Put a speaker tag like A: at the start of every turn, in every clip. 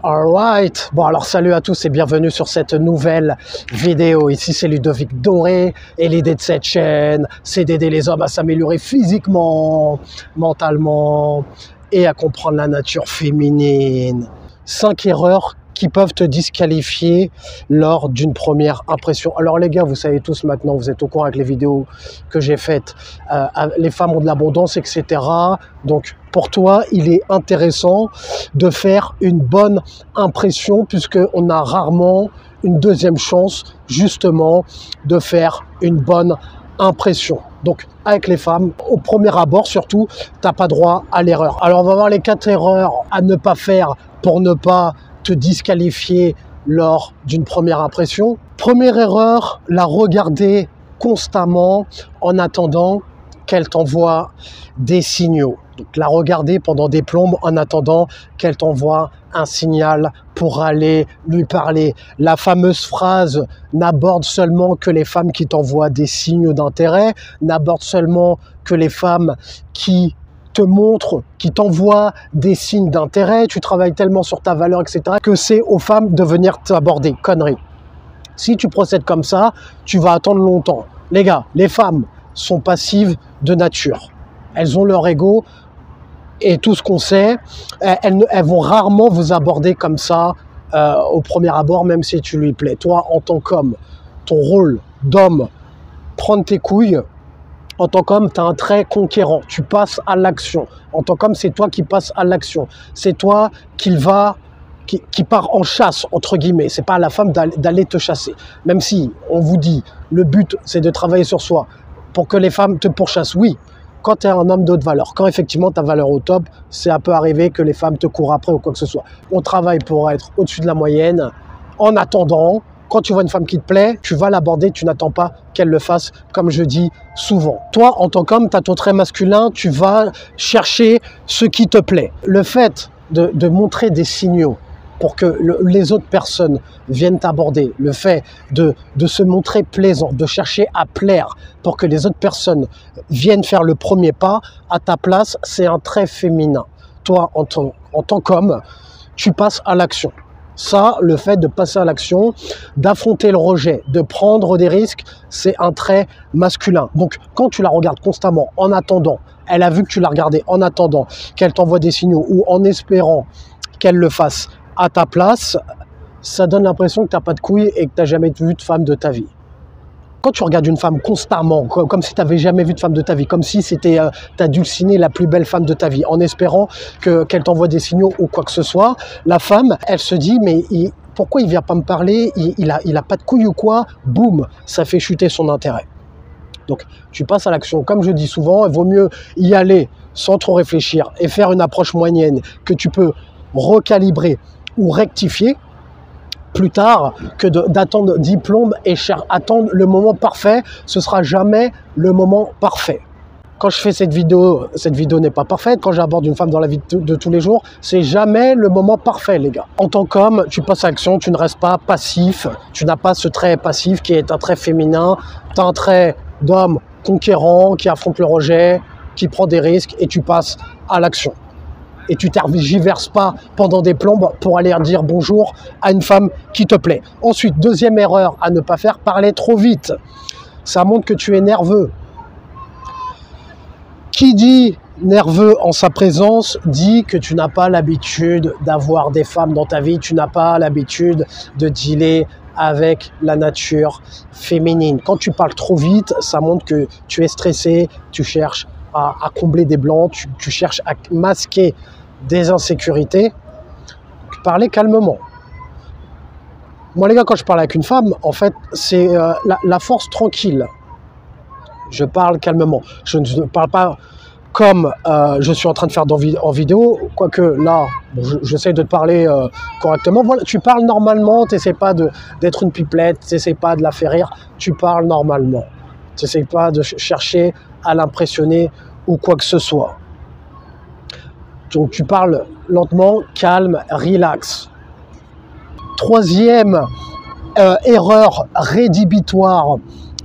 A: Alright, bon alors salut à tous et bienvenue sur cette nouvelle vidéo. Ici c'est Ludovic Doré et l'idée de cette chaîne c'est d'aider les hommes à s'améliorer physiquement, mentalement et à comprendre la nature féminine. 5 erreurs qui peuvent te disqualifier lors d'une première impression. Alors les gars, vous savez tous maintenant, vous êtes au courant avec les vidéos que j'ai faites, les femmes ont de l'abondance, etc. Donc pour toi, il est intéressant de faire une bonne impression puisqu'on a rarement une deuxième chance justement de faire une bonne impression. Donc avec les femmes, au premier abord surtout, tu n'as pas droit à l'erreur. Alors on va voir les 4 erreurs à ne pas faire pour ne pas te disqualifier lors d'une première impression. Première erreur, la regarder constamment en attendant qu'elle t'envoie des signaux. Donc la regarder pendant des plombes en attendant qu'elle t'envoie un signal pour aller lui parler. La fameuse phrase n'aborde seulement que les femmes qui t'envoient des signaux d'intérêt, n'aborde seulement que les femmes qui te montre, qui t'envoie des signes d'intérêt, tu travailles tellement sur ta valeur, etc., que c'est aux femmes de venir t'aborder. Connerie. Si tu procèdes comme ça, tu vas attendre longtemps. Les gars, les femmes sont passives de nature. Elles ont leur ego et tout ce qu'on sait. Elles vont rarement vous aborder comme ça au premier abord, même si tu lui plais. Toi, en tant qu'homme, ton rôle d'homme, prendre tes couilles. En tant qu'homme, tu as un trait conquérant, tu passes à l'action. En tant qu'homme, c'est toi qui passes à l'action. C'est toi qui part en chasse, entre guillemets. C'est pas à la femme d'aller te chasser. Même si on vous dit, le but, c'est de travailler sur soi pour que les femmes te pourchassent. Oui, quand tu es un homme de haute valeur, quand effectivement ta valeur au top, c'est un peu arrivé que les femmes te courent après ou quoi que ce soit. On travaille pour être au-dessus de la moyenne. En attendant, quand tu vois une femme qui te plaît, tu vas l'aborder, tu n'attends pas qu'elle le fasse, comme je dis souvent. Toi, en tant qu'homme, tu as ton trait masculin, tu vas chercher ce qui te plaît. Le fait de montrer des signaux pour que les autres personnes viennent t'aborder, le fait de se montrer plaisant, de chercher à plaire pour que les autres personnes viennent faire le premier pas à ta place, c'est un trait féminin. Toi, en tant qu'homme, tu passes à l'action. Ça, le fait de passer à l'action, d'affronter le rejet, de prendre des risques, c'est un trait masculin. Donc, quand tu la regardes constamment, en attendant, elle a vu que tu la regardais, en attendant qu'elle t'envoie des signaux ou en espérant qu'elle le fasse à ta place, ça donne l'impression que tu n'as pas de couilles et que tu n'as jamais vu de femme de ta vie. Quand tu regardes une femme constamment, comme si tu n'avais jamais vu de femme de ta vie, comme si c'était ta dulcinée, la plus belle femme de ta vie, en espérant qu'elle t'envoie des signaux ou quoi que ce soit, la femme, elle se dit, mais pourquoi il ne vient pas me parler, il a pas de couilles ou quoi? Boum, ça fait chuter son intérêt. Donc, tu passes à l'action. Comme je dis souvent, il vaut mieux y aller sans trop réfléchir et faire une approche moyenne que tu peux recalibrer ou rectifier plus tard que d'attendre 10 plombes et attendre le moment parfait. Ce sera jamais le moment parfait. Quand je fais cette vidéo n'est pas parfaite. Quand j'aborde une femme dans la vie de tous les jours, c'est jamais le moment parfait, les gars. En tant qu'homme, tu passes à l'action, tu ne restes pas passif. Tu n'as pas ce trait passif qui est un trait féminin. Tu as un trait d'homme conquérant, qui affronte le rejet, qui prend des risques et tu passes à l'action. Et tu tergiverses pas pendant des plombes pour aller dire bonjour à une femme qui te plaît. Ensuite, deuxième erreur à ne pas faire, parler trop vite. Ça montre que tu es nerveux. Qui dit nerveux en sa présence dit que tu n'as pas l'habitude d'avoir des femmes dans ta vie, tu n'as pas l'habitude de dealer avec la nature féminine. Quand tu parles trop vite, ça montre que tu es stressé, tu cherches à combler des blancs, tu cherches à masquer des insécurités. Parlez calmement. Moi les gars, quand je parle avec une femme, en fait, c'est la force tranquille. Je parle calmement. Je ne parle pas comme je suis en train de faire en vidéo, quoique là, bon, j'essaie de te parler correctement. Voilà, tu parles normalement, tu n'essaies pas d'être une pipelette, tu n'essaies pas de la faire rire, tu parles normalement. Tu n'essaies pas de chercher à l'impressionner ou quoi que ce soit. Donc tu parles lentement, calme, relax. Troisième erreur rédhibitoire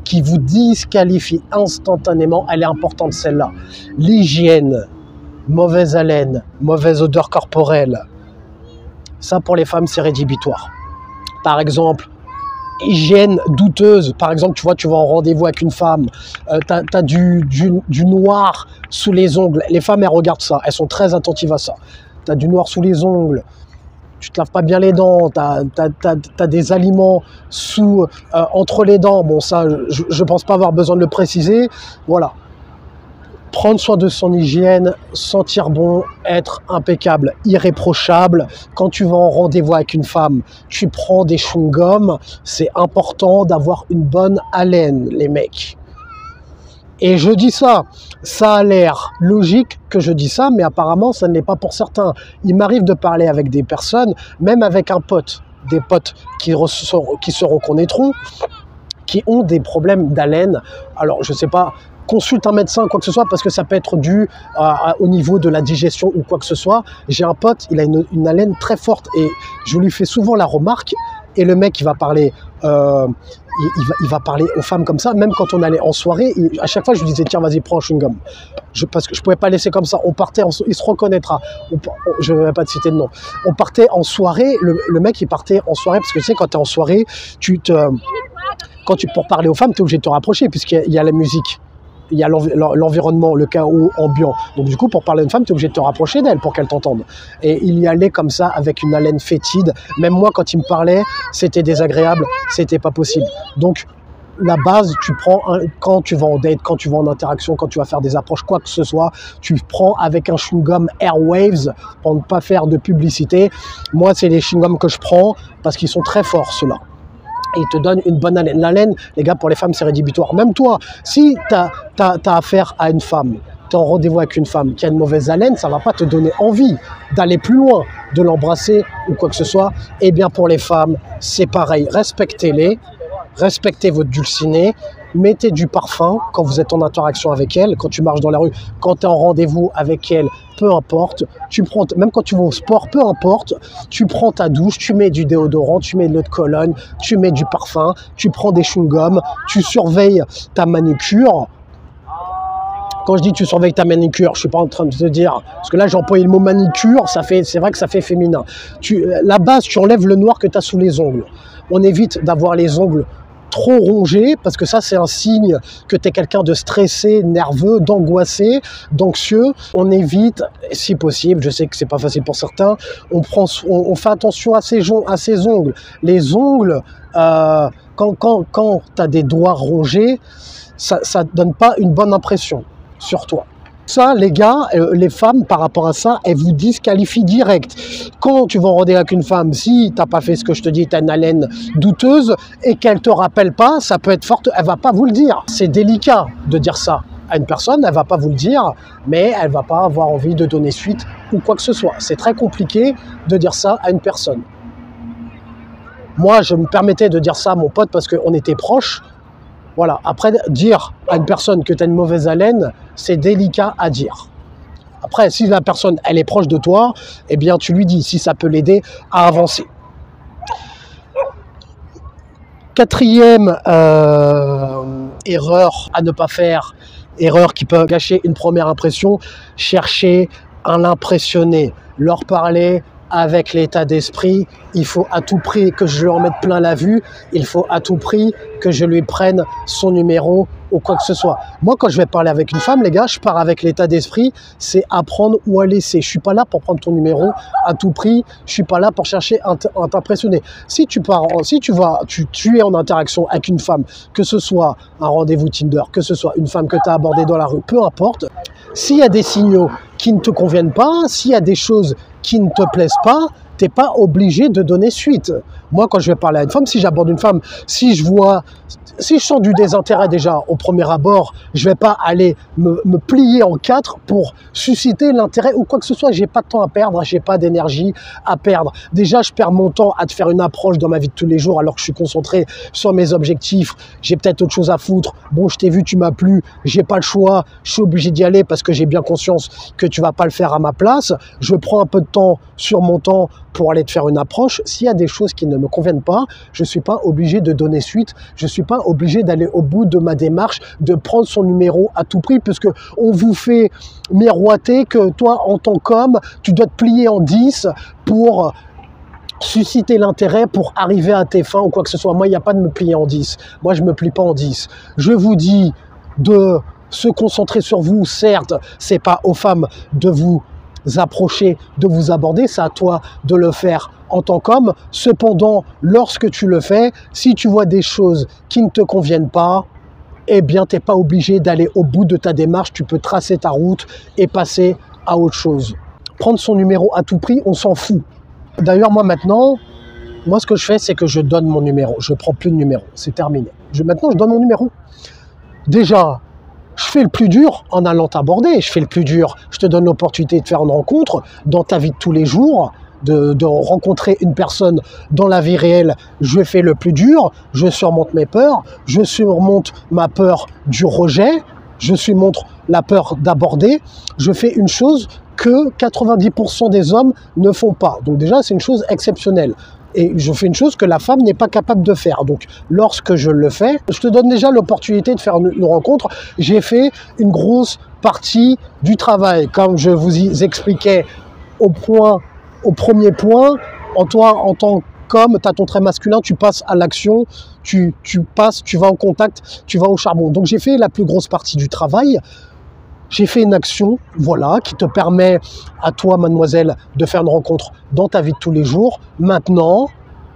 A: qui vous disqualifie instantanément, elle est importante celle-là. L'hygiène, mauvaise haleine, mauvaise odeur corporelle. Ça, pour les femmes, c'est rédhibitoire. Par exemple, hygiène douteuse. Par exemple, tu vois, tu vas en rendez-vous avec une femme, tu as du noir sous les ongles. Les femmes, elles regardent ça. Elles sont très attentives à ça. Tu as du noir sous les ongles. Tu te laves pas bien les dents, tu as des aliments entre les dents. Bon, ça, je pense pas avoir besoin de le préciser. Voilà. Prendre soin de son hygiène, sentir bon, être impeccable, irréprochable. Quand tu vas en rendez-vous avec une femme, tu prends des chewing-gums. C'est important d'avoir une bonne haleine, les mecs. Et je dis ça a l'air logique que je dis ça, mais apparemment, ça ne l'est pas pour certains. Il m'arrive de parler avec des personnes, même avec un pote, des potes qui se reconnaîtront, qui ont des problèmes d'haleine. Alors, je ne sais pas, consulte un médecin, quoi que ce soit, parce que ça peut être dû au niveau de la digestion ou quoi que ce soit. J'ai un pote, il a une haleine très forte et je lui fais souvent la remarque. Et le mec, il va parler... il va parler aux femmes comme ça, même quand on allait en soirée, à chaque fois je lui disais tiens vas-y prends un chewing-gum, parce que je pouvais pas laisser comme ça, on partait, il se reconnaîtra, je ne vais pas te citer de nom, on partait en soirée, le mec il partait en soirée, parce que tu sais quand tu es en soirée, pour parler aux femmes tu es obligé de te rapprocher, puisqu'il y a la musique, il y a l'environnement, le chaos ambiant. Donc du coup, pour parler à une femme, tu es obligé de te rapprocher d'elle pour qu'elle t'entende. Et il y allait comme ça, avec une haleine fétide. Même moi, quand il me parlait, c'était désagréable, c'était pas possible. Donc, la base, tu prends, quand tu vas en date, quand tu vas en interaction, quand tu vas faire des approches, quoi que ce soit, tu prends avec un chewing-gum Airwaves, pour ne pas faire de publicité. Moi, c'est les chewing-gums que je prends, parce qu'ils sont très forts, ceux-là. Et il te donne une bonne haleine. L'haleine, les gars, pour les femmes, c'est rédhibitoire. Même toi, si tu as affaire à une femme, tu es en rendez-vous avec une femme qui a une mauvaise haleine, ça ne va pas te donner envie d'aller plus loin, de l'embrasser ou quoi que ce soit. Eh bien, pour les femmes, c'est pareil. Respectez-les, respectez votre dulcinée, mettez du parfum quand vous êtes en interaction avec elle, quand tu marches dans la rue, quand tu es en rendez-vous avec elle, peu importe, même quand tu vas au sport, peu importe, tu prends ta douche, tu mets du déodorant, tu mets de l'eau de cologne, tu mets du parfum, tu prends des chewing-gums, tu surveilles ta manucure. Quand je dis tu surveilles ta manucure, je ne suis pas en train de te dire, parce que là j'ai employé le mot manucure, c'est vrai que ça fait féminin. La base, tu enlèves le noir que tu as sous les ongles. On évite d'avoir les ongles trop rongé, parce que ça c'est un signe que tu es quelqu'un de stressé, nerveux, d'angoissé, d'anxieux. On évite, si possible, je sais que c'est pas facile pour certains, on fait attention à ses ongles. Les ongles, quand tu as des doigts rongés, ça ne donne pas une bonne impression sur toi. Ça, les gars, les femmes, par rapport à ça, elles vous disqualifient direct. Quand tu vas en rendez-vous avec une femme, si tu n'as pas fait ce que je te dis, tu as une haleine douteuse et qu'elle ne te rappelle pas, ça peut être forte, elle ne va pas vous le dire. C'est délicat de dire ça à une personne, elle ne va pas vous le dire, mais elle ne va pas avoir envie de donner suite ou quoi que ce soit. C'est très compliqué de dire ça à une personne. Moi, je me permettais de dire ça à mon pote parce qu'on était proches. Voilà, après, dire à une personne que tu as une mauvaise haleine, c'est délicat à dire. Après, si la personne, elle est proche de toi, eh bien, tu lui dis si ça peut l'aider à avancer. Quatrième erreur à ne pas faire, erreur qui peut gâcher une première impression, chercher à l'impressionner, leur parler avec l'état d'esprit, il faut à tout prix que je lui en mette plein la vue, il faut à tout prix que je lui prenne son numéro ou quoi que ce soit. Moi, quand je vais parler avec une femme, les gars, je pars avec l'état d'esprit, c'est à prendre ou à laisser. Je suis pas là pour prendre ton numéro à tout prix, je suis pas là pour chercher à t'impressionner. Si tu es en interaction avec une femme, que ce soit un rendez-vous Tinder, que ce soit une femme que tu as abordée dans la rue, peu importe, s'il y a des signaux qui ne te conviennent pas, s'il y a des choses qui ne te plaisent pas, tu n'es pas obligé de donner suite. Moi, quand je vais parler à une femme, si j'aborde une femme, si je sens du désintérêt déjà au premier abord, je ne vais pas aller me plier en quatre pour susciter l'intérêt ou quoi que ce soit. Je n'ai pas de temps à perdre, je n'ai pas d'énergie à perdre. Déjà, je perds mon temps à te faire une approche dans ma vie de tous les jours alors que je suis concentré sur mes objectifs. J'ai peut-être autre chose à foutre. Bon, je t'ai vu, tu m'as plu, j'ai pas le choix, je suis obligé d'y aller parce que j'ai bien conscience que tu vas pas le faire à ma place. Je prends un peu de temps sur mon temps pour aller te faire une approche. S'il y a des choses qui ne me conviennent pas, je ne suis pas obligé de donner suite, je ne suis pas obligé d'aller au bout de ma démarche, de prendre son numéro à tout prix, puisque on vous fait miroiter que toi, en tant qu'homme, tu dois te plier en 10 pour susciter l'intérêt pour arriver à tes fins ou quoi que ce soit. Moi, il n'y a pas de me plier en 10. Moi, je ne me plie pas en 10. Je vous dis de se concentrer sur vous. Certes, ce n'est pas aux femmes de vous approcher, de vous aborder. C'est à toi de le faire en tant qu'homme. Cependant, lorsque tu le fais, si tu vois des choses qui ne te conviennent pas, eh bien, tu n'es pas obligé d'aller au bout de ta démarche. Tu peux tracer ta route et passer à autre chose. Prendre son numéro à tout prix, on s'en fout. D'ailleurs, moi maintenant, ce que je fais, c'est que je donne mon numéro. Je ne prends plus de numéro. C'est terminé. Maintenant, je donne mon numéro. Déjà, je fais le plus dur en allant t'aborder. Je fais le plus dur. Je te donne l'opportunité de faire une rencontre dans ta vie de tous les jours, de rencontrer une personne dans la vie réelle. Je fais le plus dur. Je surmonte mes peurs. Je surmonte ma peur du rejet. Je surmonte la peur d'aborder. Je fais une chose que 90% des hommes ne font pas. Donc déjà, c'est une chose exceptionnelle. Et je fais une chose que la femme n'est pas capable de faire. Donc, lorsque je le fais, je te donne déjà l'opportunité de faire une rencontre. J'ai fait une grosse partie du travail. Comme je vous y expliquais au premier point, en tant qu'homme, tu as ton trait masculin, tu passes à l'action, tu vas au contact, tu vas au charbon. Donc, j'ai fait la plus grosse partie du travail. J'ai fait une action, voilà, qui te permet à toi, mademoiselle, de faire une rencontre dans ta vie de tous les jours. Maintenant,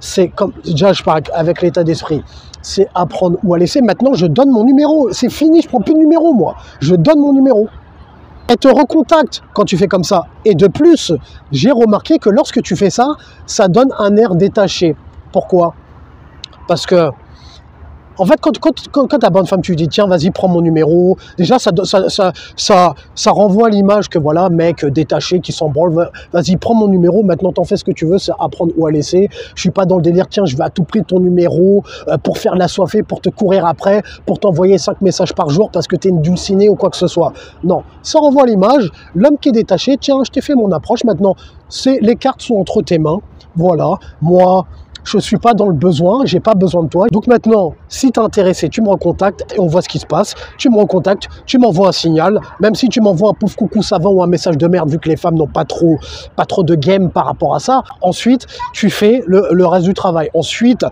A: c'est comme, déjà, je parle avec l'état d'esprit, c'est à prendre ou à laisser. Maintenant, je donne mon numéro. C'est fini, je prends plus de numéro, moi. Je donne mon numéro. Elle te recontacte quand tu fais comme ça. Et de plus, j'ai remarqué que lorsque tu fais ça, ça donne un air détaché. Pourquoi? Parce que en fait, quand ta bonne femme, tu lui dis, tiens, vas-y, prends mon numéro. Déjà, ça renvoie à l'image que, voilà, mec détaché, qui s'en branle, vas-y, prends mon numéro, maintenant, t'en fais ce que tu veux, c'est à prendre ou à laisser. Je suis pas dans le délire, tiens, je vais à tout prix ton numéro pour faire la soifée, pour te courir après, pour t'envoyer 5 messages par jour parce que t'es une dulcinée ou quoi que ce soit. Non, ça renvoie à l'image. L'homme qui est détaché, tiens, je t'ai fait mon approche, maintenant, les cartes sont entre tes mains. Voilà, moi, je ne suis pas dans le besoin, j'ai pas besoin de toi. Donc maintenant, si tu es intéressé, tu me recontactes et on voit ce qui se passe. Tu me recontactes, tu m'envoies un signal, même si tu m'envoies un pouf coucou savant ou un message de merde, vu que les femmes n'ont pas trop de game par rapport à ça. Ensuite, tu fais le reste du travail. Ensuite,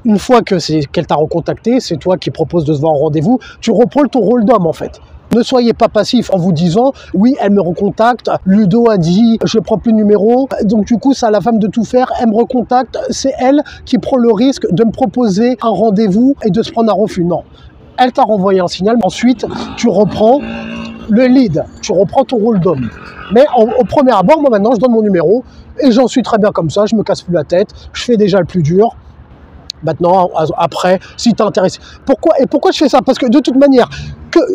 A: une fois qu'elle t'a recontacté, c'est toi qui proposes de se voir en rendez-vous, tu reprends ton rôle d'homme en fait. Ne soyez pas passif en vous disant « Oui, elle me recontacte, Ludo a dit « Je prends plus de numéro ». Donc du coup, c'est à la femme de tout faire, elle me recontacte, c'est elle qui prend le risque de me proposer un rendez-vous et de se prendre un refus. Non, elle t'a renvoyé un signal. Ensuite, tu reprends le lead, tu reprends ton rôle d'homme. Mais au premier abord, moi maintenant, je donne mon numéro et j'en suis très bien comme ça, je me casse plus la tête, je fais déjà le plus dur. Maintenant, après, si tu es intéressé. Pourquoi je fais ça? Parce que de toute manière,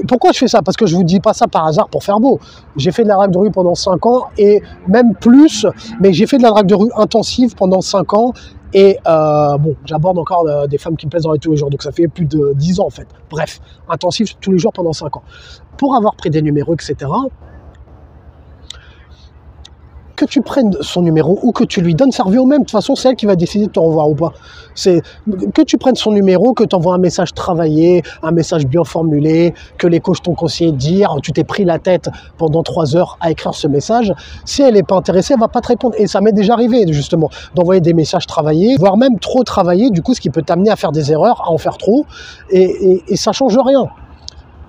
A: pourquoi je fais ça? Parce que je ne vous dis pas ça par hasard pour faire beau. J'ai fait de la drague de rue pendant 5 ans et même plus, mais j'ai fait de la drague de rue intensive pendant 5 ans. Et bon, j'aborde encore des femmes qui me plaisent dans les tous les jours, donc ça fait plus de 10 ans en fait. Bref, intensif tous les jours pendant 5 ans. Pour avoir pris des numéros, etc., que tu prennes son numéro ou que tu lui donnes, ça revient au même. De toute façon, c'est elle qui va décider de te revoir ou pas. C'est que tu prennes son numéro, que tu envoies un message travaillé, un message bien formulé, que les coachs t'ont conseillé de dire, tu t'es pris la tête pendant 3 heures à écrire ce message. Si elle n'est pas intéressée, elle va pas te répondre. Et ça m'est déjà arrivé, justement, d'envoyer des messages travaillés, voire même trop travaillés, du coup, ce qui peut t'amener à faire des erreurs, à en faire trop, et ça change rien.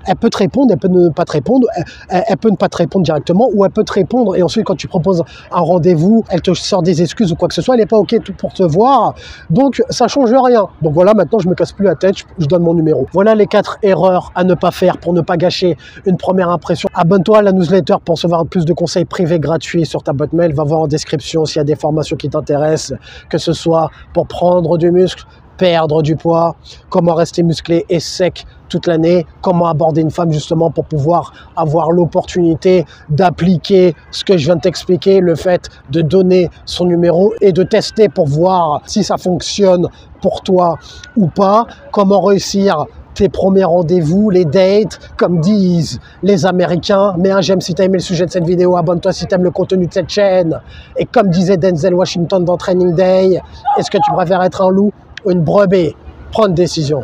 A: Elle peut te répondre, elle peut ne pas te répondre, elle peut ne pas te répondre directement, ou elle peut te répondre et ensuite quand tu proposes un rendez-vous, elle te sort des excuses ou quoi que ce soit, elle n'est pas OK pour te voir, donc ça change rien. Donc voilà, maintenant je me casse plus la tête, je donne mon numéro. Voilà les 4 erreurs à ne pas faire pour ne pas gâcher une première impression. Abonne-toi à la newsletter pour recevoir plus de conseils privés gratuits sur ta boîte mail, va voir en description s'il y a des formations qui t'intéressent, que ce soit pour prendre du muscle, perdre du poids, comment rester musclé et sec toute l'année, comment aborder une femme justement pour pouvoir avoir l'opportunité d'appliquer ce que je viens de t'expliquer, le fait de donner son numéro et de tester pour voir si ça fonctionne pour toi ou pas, comment réussir tes premiers rendez-vous, les dates, comme disent les Américains. Mets un j'aime si tu as aimé le sujet de cette vidéo, abonne-toi si tu aimes le contenu de cette chaîne. Et comme disait Denzel Washington dans Training Day, est-ce que tu préfères être un loup ou une brebis? Prends une décision.